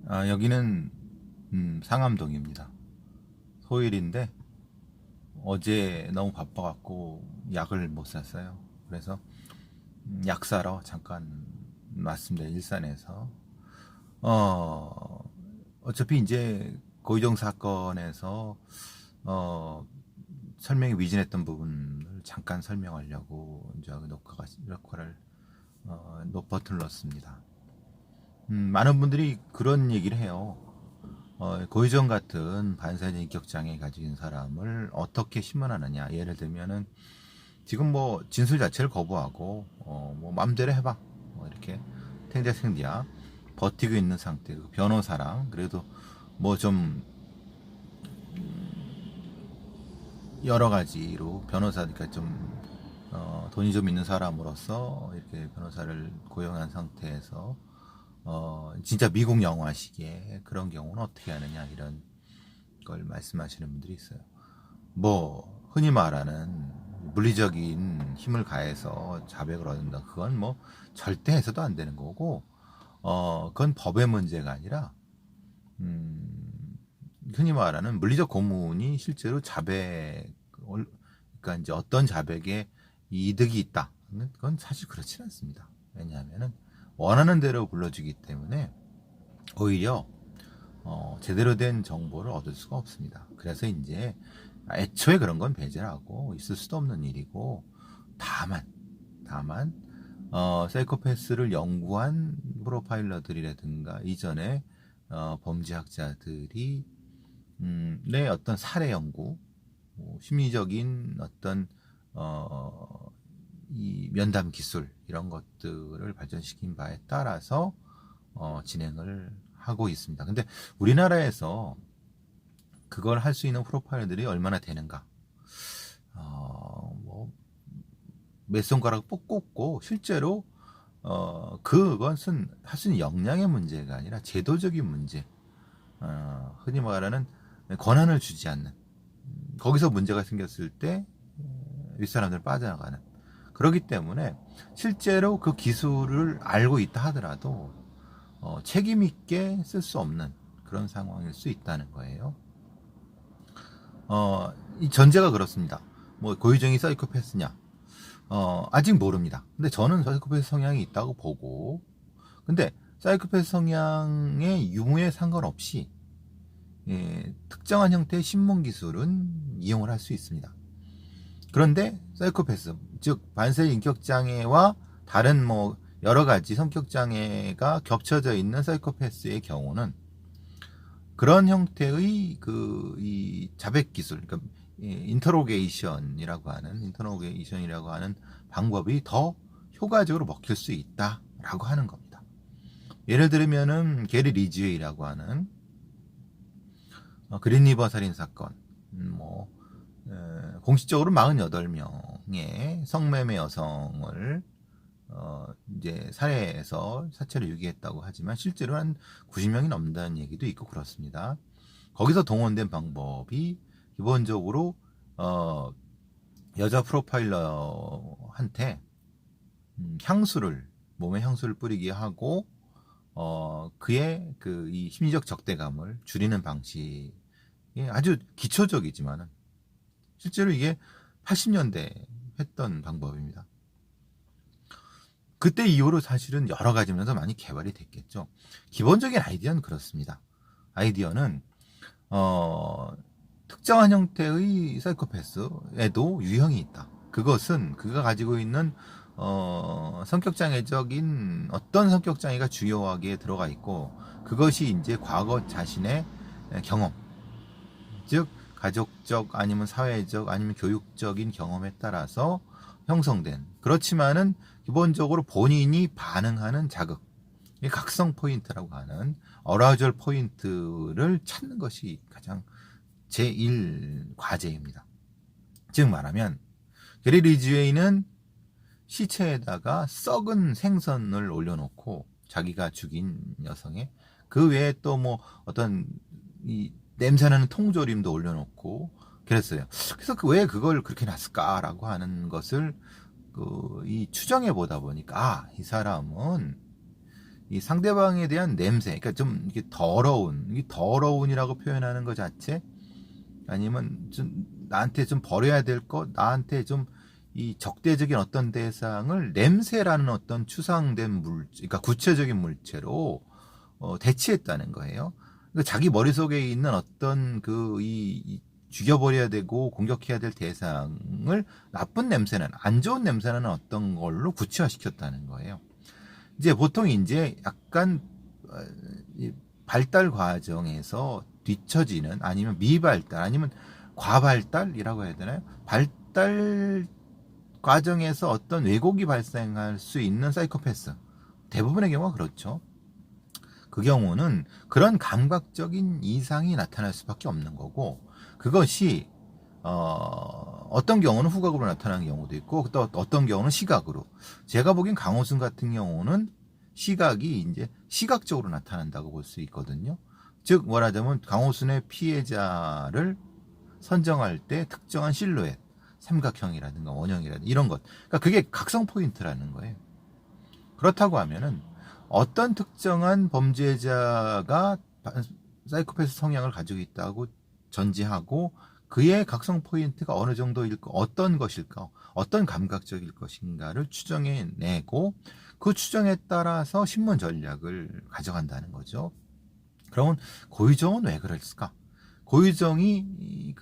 여기는 상암동입니다. 토요일인데 어제 너무 바빠갖고 약을 못 샀어요. 그래서 약 사러 잠깐 왔습니다. 일산에서. 어차피 이제 고의정 사건에서 설명이 미진했던 부분을 잠깐 설명하려고 이제 녹화를 버튼을 넣었습니다. 많은 분들이 그런 얘기를 해요. 고유정 같은 반사적 인격장애 가진 사람을 어떻게 신문하느냐. 예를 들면은 지금 뭐 진술 자체를 거부하고 뭐 맘대로 해봐. 뭐 이렇게 탱자생디야 버티고 있는 상태. 그 변호사랑 그래도 뭐 좀 여러 가지로 변호사니까 좀 돈이 좀 있는 사람으로서 이렇게 변호사를 고용한 상태에서 진짜 미국 영화식의 그런 경우는 어떻게 하느냐 이런 걸 말씀하시는 분들이 있어요. 뭐 흔히 말하는 물리적인 힘을 가해서 자백을 얻는다. 그건 뭐 절대 해서도 안 되는 거고, 그건 법의 문제가 아니라 흔히 말하는 물리적 고문이 실제로 그러니까 이제 어떤 자백에 이득이 있다. 그건 사실 그렇지 않습니다. 왜냐하면은 원하는 대로 불러주기 때문에 오히려 제대로 된 정보를 얻을 수가 없습니다. 그래서 이제 애초에 그런 건 배제하고 있을 수도 없는 일이고, 다만 사이코패스를 연구한 프로파일러들이라든가 이전에 범죄학자들이 내 어떤 사례 연구, 심리적인 어떤 이 면담 기술 이런 것들을 발전시킨 바에 따라서 진행을 하고 있습니다. 근데 우리나라에서 그걸 할 수 있는 프로파일들이 얼마나 되는가? 뭐 몇 손가락 뽑고 실제로 그것은 할 수 있는 역량의 문제가 아니라 제도적인 문제. 흔히 말하는 권한을 주지 않는. 거기서 문제가 생겼을 때 윗사람들 빠져나가는. 그렇기 때문에 실제로 그 기술을 알고 있다 하더라도 책임 있게 쓸 수 없는 그런 상황일 수 있다는 거예요. 이 전제가 그렇습니다. 뭐 고유정이 사이코패스냐? 아직 모릅니다. 근데 저는 사이코패스 성향이 있다고 보고, 근데 사이코패스 성향의 유무에 상관없이 특정한 형태의 신문 기술은 이용을 할 수 있습니다. 그런데 사이코패스, 즉 반사의 인격 장애와 다른 뭐 여러 가지 성격 장애가 겹쳐져 있는 사이코패스의 경우는 그런 형태의 이 자백 기술, 그러니까 인터로게이션이라고 하는 방법이 더 효과적으로 먹힐 수 있다라고 하는 겁니다. 예를 들면은 게리 리즈웨이라고 하는 그린리버 살인 사건, 공식적으로 48명의 성매매 여성을 이제 살해해서 사체를 유기했다고 하지만 실제로 한 90명이 넘는다는 얘기도 있고 그렇습니다. 거기서 동원된 방법이 기본적으로 여자 프로파일러한테 몸에 향수를 뿌리게 하고 그의 이 심리적 적대감을 줄이는 방식이 아주 기초적이지만은 실제로 이게 80년대 했던 방법입니다. 그때 이후로 사실은 여러 가지 면에서 많이 개발이 됐겠죠. 기본적인 아이디어는 그렇습니다. 아이디어는 특정한 형태의 사이코패스에도 유형이 있다. 그것은 그가 가지고 있는 성격장애적인 어떤 성격장애가 주요하게 들어가 있고, 그것이 이제 과거 자신의 경험, 즉 가족적 아니면 사회적 아니면 교육적인 경험에 따라서 형성된, 그렇지만은 기본적으로 본인이 반응하는 자극, 각성 포인트라고 하는 어라우절 포인트를 찾는 것이 가장 제1 과제입니다. 즉 말하면 게리 리즈웨이는 시체에다가 썩은 생선을 올려놓고, 자기가 죽인 여성의 그 외에 또 뭐 어떤 이 냄새나는 통조림도 올려놓고 그랬어요. 그래서 왜 그걸 그렇게 놨을까라고 하는 것을 이 추정해 보다 보니까 이 사람은 이 상대방에 대한 냄새, 그러니까 좀 이게 이 더러운이라고 표현하는 것 자체, 아니면 좀 나한테 좀 버려야 될 것, 나한테 좀 이 적대적인 어떤 대상을 냄새라는 어떤 추상된 그러니까 구체적인 물체로 대치했다는 거예요. 그러니까 자기 머릿속에 있는 어떤 이 죽여버려야 되고 공격해야 될 대상을 나쁜 냄새는, 안 좋은 냄새는 어떤 걸로 구체화시켰다는 거예요. 이제 보통 이제 약간 이 발달 과정에서 뒤처지는, 아니면 미발달, 아니면 과발달이라고 해야 되나요? 발달 과정에서 어떤 왜곡이 발생할 수 있는 사이코패스, 대부분의 경우가 그렇죠. 그 경우는 그런 감각적인 이상이 나타날 수밖에 없는 거고, 그것이 어떤 경우는 후각으로 나타나는 경우도 있고, 또 어떤 경우는 시각으로. 제가 보기엔 강호순 같은 경우는 시각이 이제 시각적으로 나타난다고 볼 수 있거든요. 즉 말하자면 강호순의 피해자를 선정할 때 특정한 실루엣, 삼각형이라든가 원형이라든가 이런 것, 그러니까 그게 각성 포인트라는 거예요. 그렇다고 하면은 어떤 특정한 범죄자가 사이코패스 성향을 가지고 있다고 전제하고, 그의 각성 포인트가 어느 정도일까, 어떤 것일까, 어떤 감각적일 것인가를 추정해내고, 그 추정에 따라서 신문 전략을 가져간다는 거죠. 그러면 고유정은 왜 그랬을까? 고유정이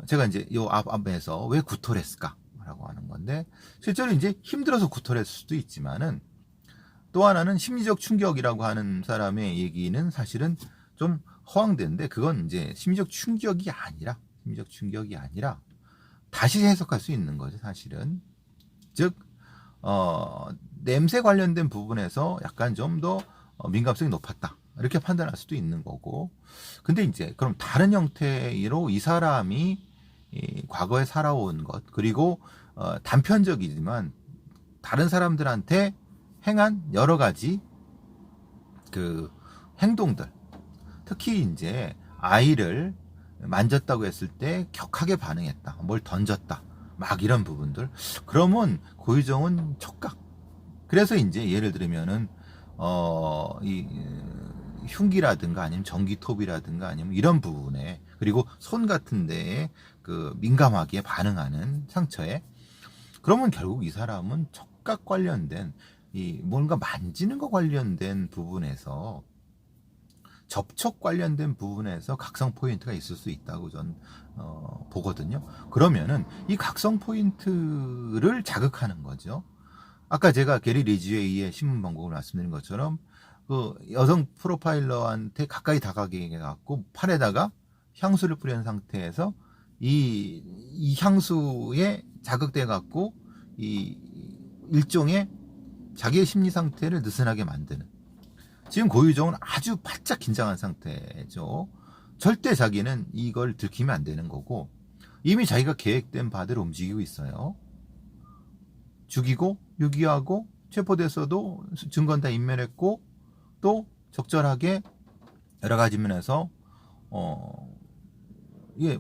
제가 이제 요 앞에서 왜 구토했을까라고 하는 건데, 실제로 이제 힘들어서 구토했을 수도 있지만은, 또 하나는 심리적 충격이라고 하는 사람의 얘기는 사실은 좀 허황된데, 그건 이제 심리적 충격이 아니라 다시 해석할 수 있는 거죠, 사실은. 즉 냄새 관련된 부분에서 약간 좀 더 민감성이 높았다, 이렇게 판단할 수도 있는 거고. 근데 이제 그럼 다른 형태로 이 사람이 과거에 살아온 것, 그리고 단편적이지만 다른 사람들한테 행한 여러 가지 그 행동들, 특히 이제 아이를 만졌다고 했을 때 격하게 반응했다, 뭘 던졌다, 막 이런 부분들, 그러면 고유정은 촉각. 그래서 이제 예를 들면은 흉기라든가 아니면 전기톱이라든가 아니면 이런 부분에, 그리고 손 같은 데에 그 민감하게 반응하는 상처에, 그러면 결국 이 사람은 촉각 관련된 뭔가 만지는 거 관련된 부분에서, 접촉 관련된 부분에서 각성 포인트가 있을 수 있다고 전 보거든요. 그러면은 이 각성 포인트를 자극하는 거죠. 아까 제가 게리 리지웨이의 신문 방법을 말씀드린 것처럼, 그 여성 프로파일러한테 가까이 다가게 해갖고 팔에다가 향수를 뿌리는 상태에서 이 향수에 자극돼갖고 이 일종의 자기의 심리 상태를 느슨하게 만드는, 지금 고유정은 아주 바짝 긴장한 상태죠. 절대 자기는 이걸 들키면 안 되는 거고, 이미 자기가 계획된 바대로 움직이고 있어요. 죽이고 유기하고, 체포돼서도 증거는 다 인멸했고, 또 적절하게 여러 가지 면에서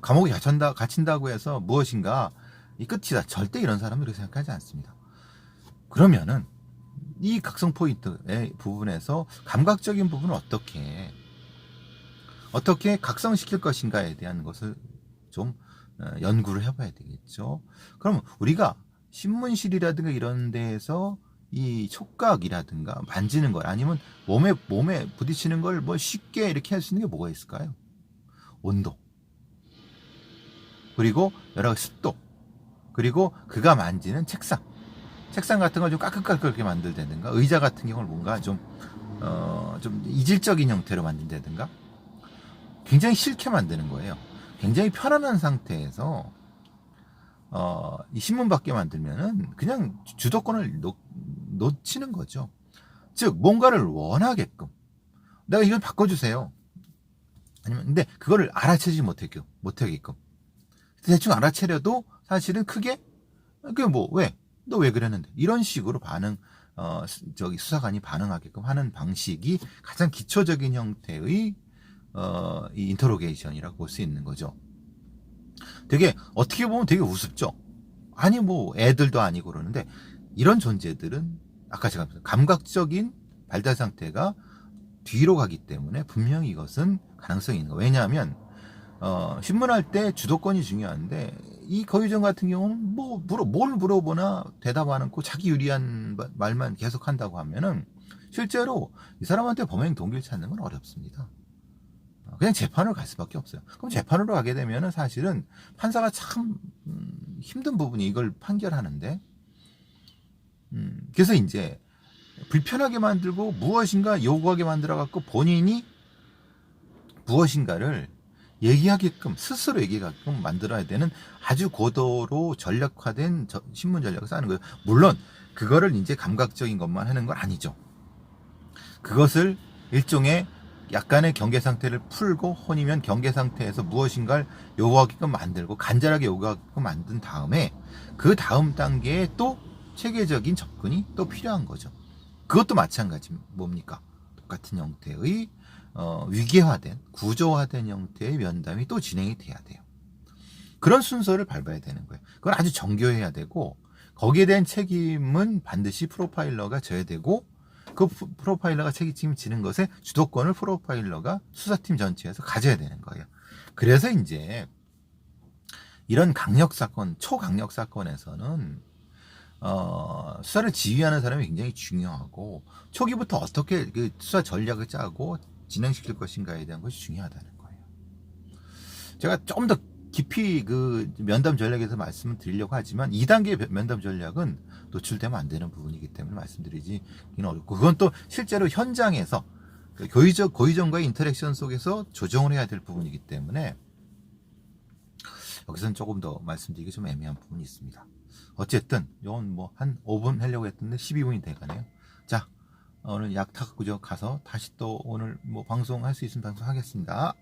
감옥에 갇힌다고 해서 무엇인가 이 끝이다, 절대 이런 사람은 그렇게 생각하지 않습니다. 그러면은 이 각성 포인트의 부분에서 감각적인 부분을 어떻게 각성시킬 것인가에 대한 것을 좀 연구를 해봐야 되겠죠. 그럼 우리가 신문실이라든가 이런 데에서 이 촉각이라든가 만지는 걸, 아니면 몸에 부딪히는 걸 뭐 쉽게 이렇게 할 수 있는 게 뭐가 있을까요? 온도, 그리고 여러 가지 습도, 그리고 그가 만지는 책상 같은 걸 좀 까끌까끌하게 만들다든가, 의자 같은 경우는 뭔가 좀 이질적인 형태로 만든다든가, 굉장히 싫게 만드는 거예요. 굉장히 편안한 상태에서 이 신문 밖에 만들면은 그냥 주도권을 놓치는 거죠. 즉 뭔가를 원하게끔, 내가 이걸 바꿔주세요, 아니면 근데 그거를 알아채지 못하게끔, 대충 알아채려도 사실은 크게 그게 뭐 왜? 너 왜 그랬는데? 이런 식으로 수사관이 반응하게끔 하는 방식이 가장 기초적인 형태의 이 인터로게이션이라고 볼 수 있는 거죠. 되게 어떻게 보면 되게 우습죠. 아니 뭐 애들도 아니고 그러는데, 이런 존재들은 아까 제가 말했던 감각적인 발달 상태가 뒤로 가기 때문에 분명히 이것은 가능성이 있는 거예요. 왜냐하면 신문할 때 주도권이 중요한데 이 거유정 같은 경우는 뭘 물어보나 대답 안 하고 자기 유리한 말만 계속 한다고 하면은 실제로 이 사람한테 범행 동기를 찾는 건 어렵습니다. 그냥 재판으로 갈 수밖에 없어요. 그럼 재판으로 가게 되면은 사실은 판사가 참 힘든 부분이 이걸 판결하는데, 그래서 이제 불편하게 만들고 무엇인가 요구하게 만들어갖고 본인이 무엇인가를 얘기하게끔, 스스로 얘기하게끔 만들어야 되는 아주 고도로 전략화된 신문 전략을 짜는 거예요. 물론 그거를 이제 감각적인 것만 하는 건 아니죠. 그것을 일종의 약간의 경계 상태를 풀고, 혼이면 경계 상태에서 무엇인가를 요구하게끔 만들고 간절하게 요구하게끔 만든 다음에 그 다음 단계에 또 체계적인 접근이 또 필요한 거죠. 그것도 마찬가지. 뭡니까? 똑같은 형태의 위계화된, 구조화된 형태의 면담이 또 진행이 돼야 돼요. 그런 순서를 밟아야 되는 거예요. 그건 아주 정교해야 되고, 거기에 대한 책임은 반드시 프로파일러가 져야 되고, 그 프로파일러가 책임을 지는 것에 주도권을 프로파일러가 수사팀 전체에서 가져야 되는 거예요. 그래서 이제 이런 강력 사건, 초강력 사건에서는 수사를 지휘하는 사람이 굉장히 중요하고, 초기부터 어떻게 그 수사 전략을 짜고 진행시킬 것인가에 대한 것이 중요하다는 거예요. 제가 좀 더 깊이 그 면담 전략에서 말씀을 드리려고 하지만 2단계 면담 전략은 노출되면 안 되는 부분이기 때문에 말씀드리기는 어렵고, 그건 또 실제로 현장에서 고의정과의 인터랙션 속에서 조정을 해야 될 부분이기 때문에 여기서는 조금 더 말씀드리기 좀 애매한 부분이 있습니다. 어쨌든 이건 뭐 한 5분 하려고 했는데 12분이 돼가네요. 자, 오늘 약탁구조 가서 다시 또 오늘 뭐 방송할 수 있으면 방송하겠습니다.